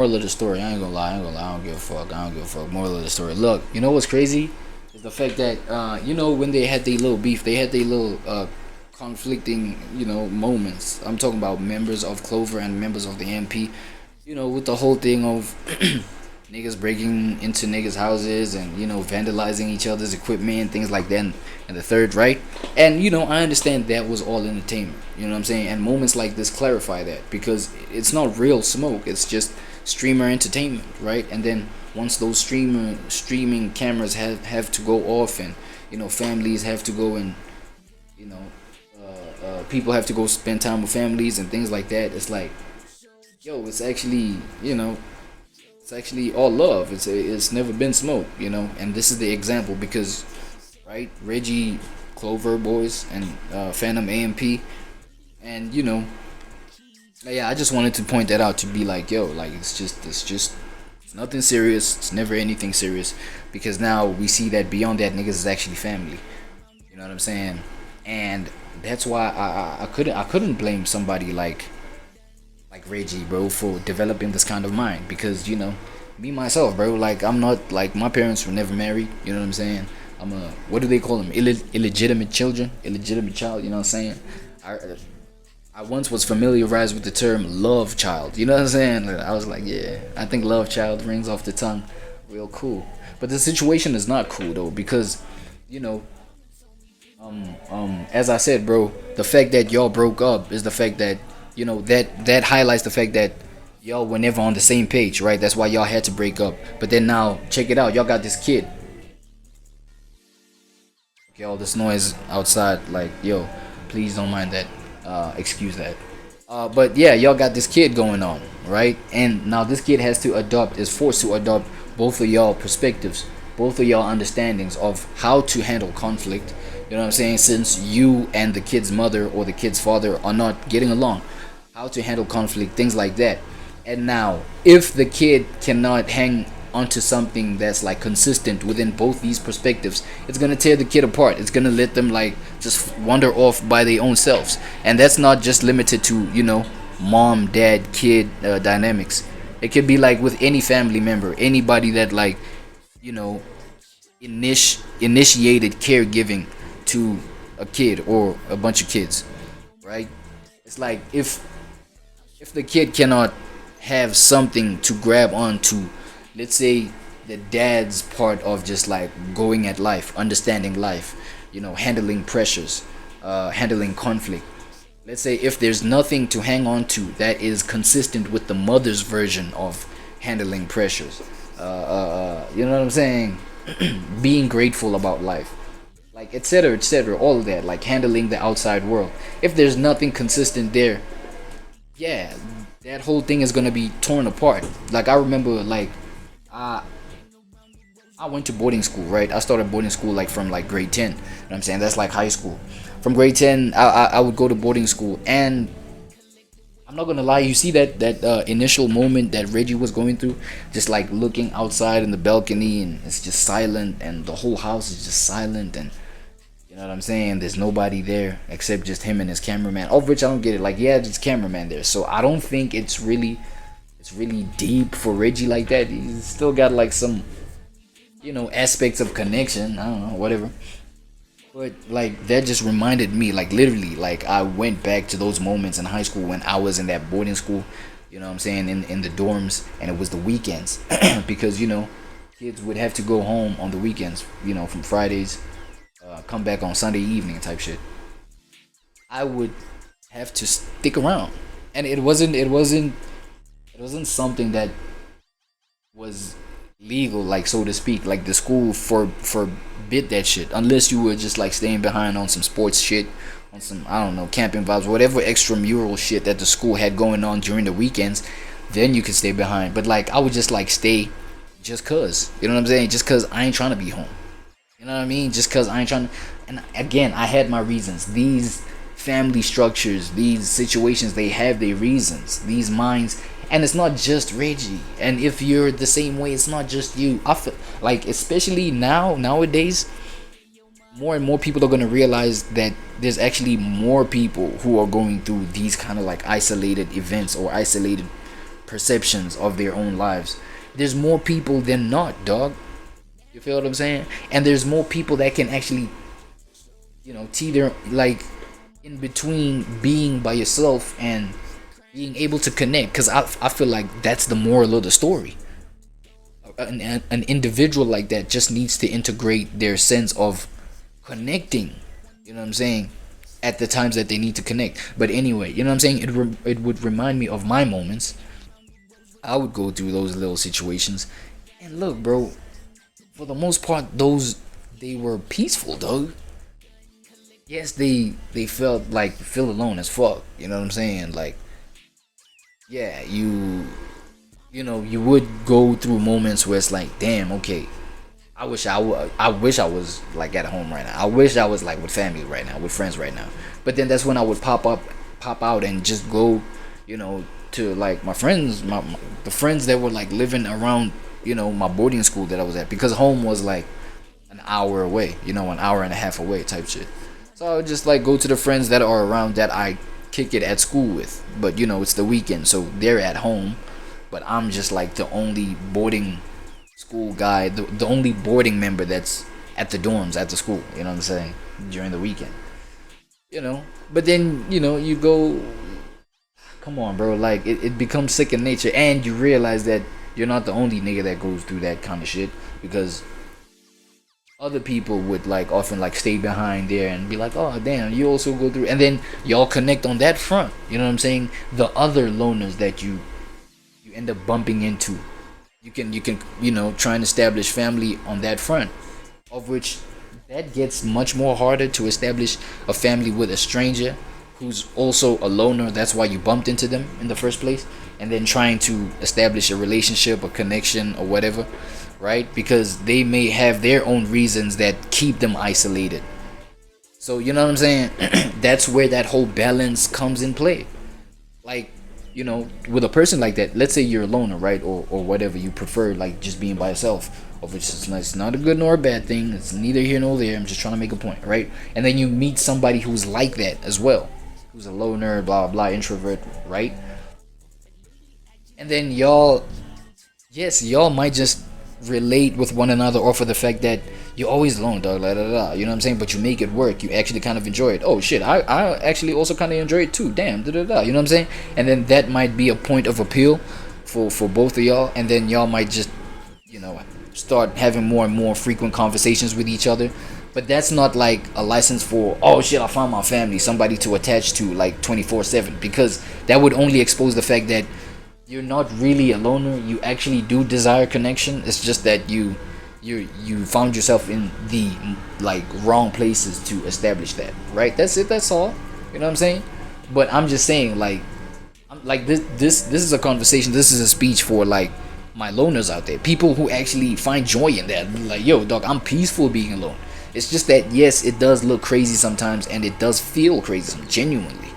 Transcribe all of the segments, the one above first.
Moral of the story, I ain't gonna lie, I don't give a fuck. I don't give a fuck. Moral of the story. Look, you know what's crazy? Is the fact that when they had their little beef, they had their little conflicting, moments. I'm talking about members of Clover and members of the MP. With the whole thing of niggas breaking into niggas' houses and vandalizing each other's equipment, things like that, and the third, right? And I understand that was all entertainment. You know what I'm saying? And moments like this clarify that because it's not real smoke. It's just streamer entertainment, right? And then once those streaming cameras have to go off, and families have to go, and you know people have to go spend time with families and things like that. It's like, yo, it's actually it's actually all love. It's never been smoke, and this is the example because, right, Reggie, Clover boys, and Phantom AMP, and yeah, I just wanted to point that out to be like, yo, like it's nothing serious. It's never anything serious because now we see that beyond that, niggas is actually family. You know what I'm saying? And that's why I couldn't blame somebody like Reggie, bro, for developing this kind of mind because me myself, bro, like I'm not like my parents were never married. You know what I'm saying? I'm a, what do they call them? Illegitimate children, illegitimate child. You know what I'm saying? I I once was familiarized with the term love child. You know what I'm saying? I was like, yeah, I think love child rings off the tongue real cool. But the situation is not cool though because, you know, as I said, bro, the fact that y'all broke up is the fact that, that highlights the fact that y'all were never on the same page, right? That's why y'all had to break up. But then now, check it out, y'all got this kid. Okay, all this noise outside, like, yo, please don't mind that. Excuse that. But yeah, y'all got this kid going on, right? And now this kid is forced to adopt both of y'all perspectives, both of y'all understandings of how to handle conflict. You know what I'm saying? Since you and the kid's mother or the kid's father are not getting along, how to handle conflict, things like that. And now, if the kid cannot hang onto something that's like consistent within both these perspectives, it's gonna tear the kid apart. It's gonna let them like just wander off by their own selves. And that's not just limited to, mom, dad, kid dynamics. It could be like with any family member, anybody that like, you know initiated caregiving to a kid or a bunch of kids, right? It's like if the kid cannot have something to grab onto, let's say the dad's part of just like going at life, understanding life, handling pressures, handling conflict. Let's say if there's nothing to hang on to that is consistent with the mother's version of handling pressures, you know what I'm saying? Being grateful about life, like etc., all of that, like handling the outside world. If there's nothing consistent there, yeah, that whole thing is gonna be torn apart. Like I remember, like I I went to boarding school, right? I started boarding school like from like grade 10. You know what I'm saying? That's like high school. From grade 10, I would go to boarding school, and I'm not gonna lie. You see that initial moment that Reggie was going through, just like looking outside in the balcony, and it's just silent, and the whole house is just silent, and you know what I'm saying? There's nobody there except just him and his cameraman. Of which I don't get it. Like, yeah, just cameraman there. So I don't think it's really deep for Reggie like that. He's still got like some, aspects of connection. I don't know, whatever. But like that just reminded me, like literally, like I went back to those moments in high school when I was in that boarding school. You know what I'm saying? In the dorms, and it was the weekends because kids would have to go home on the weekends. From Fridays, come back on Sunday evening type shit. I would have to stick around, and it wasn't something that was legal, like so to speak. Like the school forbid that shit unless you were just like staying behind on some sports shit, on some, I don't know, camping vibes, whatever extramural shit that the school had going on during the weekends. Then you could stay behind. But like I would just like stay just cause, you know what I'm saying, just cause I ain't trying to be home. You know what I mean? Just cause I ain't trying to. And again, I had my reasons. These family structures, these situations, they have their reasons. These minds. And it's not just Reggie. And if you're the same way, it's not just you. I feel like, especially nowadays, more and more people are going to realize that there's actually more people who are going through these kind of like isolated events or isolated perceptions of their own lives. There's more people than not, dog. You feel what I'm saying? And there's more people that can actually, teeter like in between being by yourself and being able to connect. Because I feel like that's the moral of the story. An individual like that just needs to integrate their sense of connecting, you know what I'm saying, at the times that they need to connect. But anyway, you know what I'm saying, it would remind me of my moments. I would go through those little situations, and look, bro, for the most part, they were peaceful, dog. Yes, they feel alone as fuck, you know what I'm saying. Like, yeah, you would go through moments where it's like, damn, okay, I wish I was like at home right now. I wish I was like with family right now, with friends right now. But then that's when I would pop out and just go, to like my friends, the friends that were like living around, my boarding school that I was at, because home was like an hour away, an hour and a half away type shit. So I would just like go to the friends that are around that I kick it at school with. But it's the weekend, so they're at home, but I'm just like the only boarding school guy, the only boarding member that's at the dorms at the school, you know what I'm saying, during the weekend. But then you go, come on, bro, like it becomes second nature, and you realize that you're not the only nigga that goes through that kind of shit, because other people would like often like stay behind there and be like, oh damn, you also go through, and then y'all connect on that front, you know what I'm saying. The other loners that you end up bumping into, you can try and establish family on that front, of which that gets much more harder to establish a family with a stranger who's also a loner. That's why you bumped into them in the first place, and then trying to establish a relationship, a connection, or whatever, right? Because they may have their own reasons that keep them isolated. So you know what I'm saying. That's where that whole balance comes in play. Like, with a person like that, let's say you're a loner, right, or whatever, you prefer like just being by yourself, of which it's not a good nor a bad thing, it's neither here nor there, I'm just trying to make a point, right? And then you meet somebody who's like that as well, who's a loner, blah blah, introvert, right? And then y'all might just relate with one another, or for the fact that you're always alone, dog, you know what I'm saying, but you make it work, you actually kind of enjoy it. Oh shit, I actually also kind of enjoy it too, damn, you know what I'm saying. And then that might be a point of appeal for both of y'all, and then y'all might just start having more and more frequent conversations with each other. But that's not like a license for, oh shit, I found my family, somebody to attach to like 24/7, because that would only expose the fact that you're not really a loner. You actually do desire connection. It's just that you found yourself in the like wrong places to establish that, right? That's it, that's all, you know what I'm saying. But I'm just saying, like, this is a conversation, this is a speech for like my loners out there, people who actually find joy in that. Like, yo dog, I'm peaceful being alone. It's just that, yes, it does look crazy sometimes, and it does feel crazy genuinely,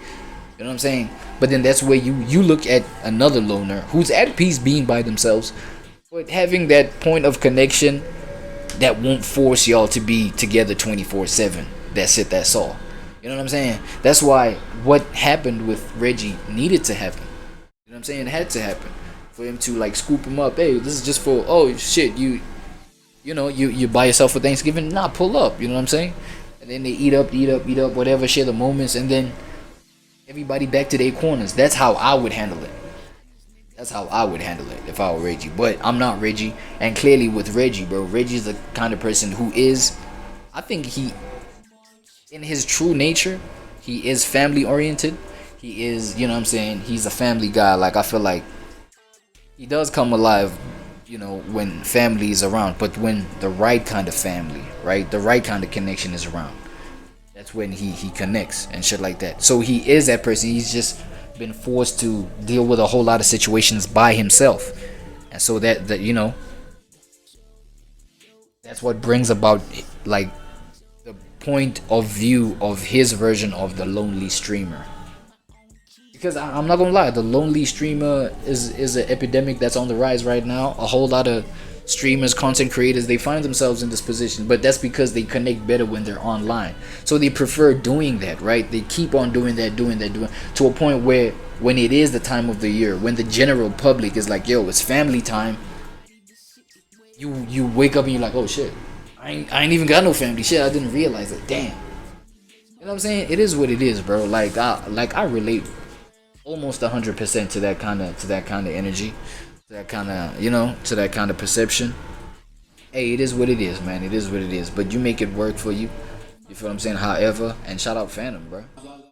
you know what I'm saying. But then that's where you look at another loner who's at peace being by themselves, but having that point of connection that won't force y'all to be together 24/7. That's it, that's all, you know what I'm saying. That's why what happened with Reggie needed to happen, you know what I'm saying. It had to happen for him to like scoop him up. Hey, this is just for, oh shit, you by yourself for Thanksgiving, nah, pull up, you know what I'm saying. And then they eat up, whatever, share the moments, and then everybody back to their corners. That's how I would handle it. That's how I would handle it if I were Reggie. But I'm not Reggie, and clearly with Reggie, bro, Reggie's the kind of person who is, I think he, in his true nature, he is family oriented. He is, you know what I'm saying, he's a family guy. Like, I feel like he does come alive, when family is around. But when the right kind of family, right, the right kind of connection is around, that's when he connects and shit like that. So he is that person. He's just been forced to deal with a whole lot of situations by himself, and so that that's what brings about like the point of view of his version of the lonely streamer. Because I'm not gonna lie, the lonely streamer is an epidemic that's on the rise right now. A whole lot of streamers, content creators, they find themselves in this position, but that's because they connect better when they're online. So they prefer doing that, right? They keep on doing that, doing to a point where when it is the time of the year, when the general public is like, yo, it's family time, you wake up and you're like, oh shit, I ain't even got no family. Shit, I didn't realize it. Damn. You know what I'm saying? It is what it is, bro. I relate almost 100% to that kind of energy, to that kind of, to that kind of perception. Hey, it is what it is, man. It is what it is. But you make it work for you. You feel what I'm saying? However, and shout out Phantom, bro.